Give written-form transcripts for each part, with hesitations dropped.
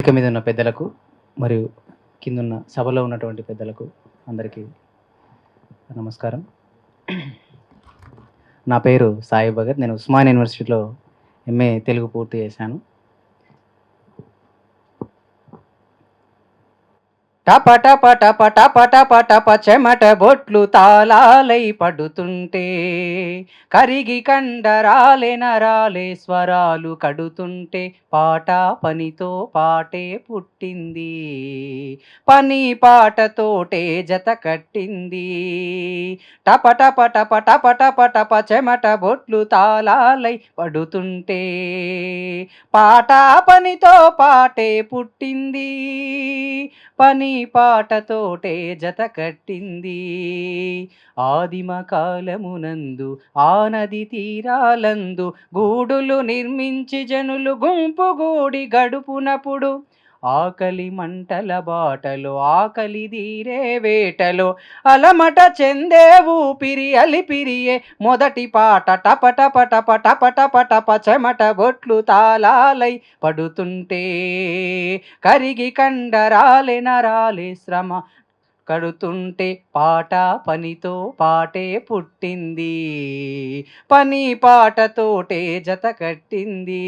వేదిక మీద ఉన్న పెద్దలకు మరియు కిందున్న సభలో ఉన్నటువంటి పెద్దలకు అందరికీ నమస్కారం. నా పేరు సాయి భగత్. నేను ఉస్మానియా యూనివర్సిటీలో ఎంఏ తెలుగు పూర్తి చేశాను. టప టప టప టప టప టప చెమట బొట్లు తాళాలై పడుతుంటే, కరిగి కండరాలే నరాలే స్వరాలు కడుతుంటే, పాట పనితో పాటే పుట్టింది, పని పాటతోటే జత కట్టింది. టప టప టప టప టప టప చెమట బొట్లు తాళాలై పడుతుంటే, పాట పనితో పాటే పుట్టింది, పని పాటతోటే జత కట్టింది. ఆదిమ కాలమునందు ఆ నది తీరాలందు గూడులు నిర్మించి జనులు గుంపు గూడి గడుపునప్పుడు, ఆకలి మంటల బాటలో ఆకలి తీరే వేటలో అలమట చెందే ఊపిరి అలిపిరియే మొదటి పాట. టప టప టప టప టప టప చెమట బొట్లు తాళాలై పడుతుంటే, కరిగి కండరాలే నరాలే శ్రమ కడుతుంటే, పాట పనితో పాటే పుట్టింది, పని పాటతోటే జత కట్టింది.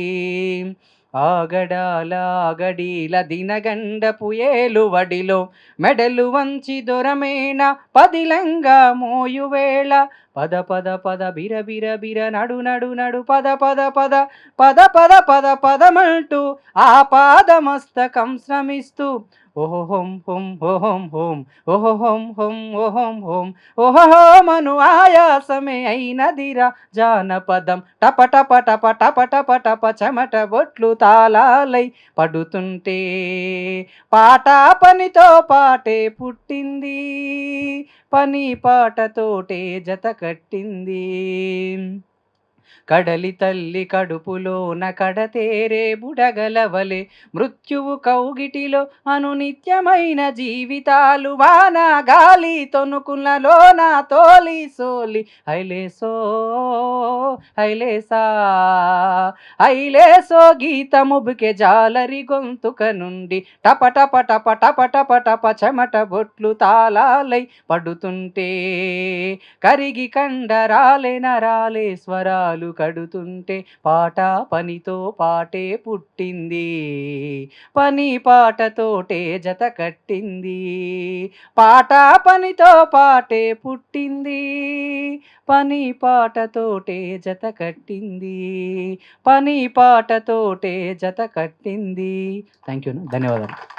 ఆగడాల ఆగడీల దినగండపు ఏలువడిలో మెడలు వంచి దొరమేన పదిలంగా మోయువేళ, పద పద పద బిర బిర బిర నడు నడు నడు పద పద పద పద పద పద పదమంటూ ఆ పాదమస్తకం శ్రమిస్తూ, ఓహోం హోం ఓహోం హోం ఓహోం హోం ఓహోం హోం ఓహోమను ఆయాసమే అయినదిరా జానపదం. టప టప టప టప టప టప చెమట బొట్లు తాళాలై పడుతుంటే, పాట పనితో పాటే పుట్టింది, పని పాటతోటే జత కట్టింది. కడలి తల్లి కడుపులోన కడతేరే బుడగలవలే మృత్యువు కౌగిటిలో అనునిత్యమైన జీవితాలు, వాన గాలి తొనుకులలోన తోలి సోలి హైలేసో హైలేసా హైలేసో గీతముబుకే జాలరి గొంతుక నుండి, టప టప టప టప టప టప చెమట బొట్లు తాళాలై పడుతుంటే, కరిగి కండరాలే నరాలే స్వరాలు కడుతుంటే, పాట పనితో పాటే పుట్టింది, పని పాటతోటే జత కట్టింది. పాట పనితో పాటే పుట్టింది, పని పాటతోటే జత కట్టింది, పని పాటతోటే జత కట్టింది. Thank you. ధన్యవాదాలు.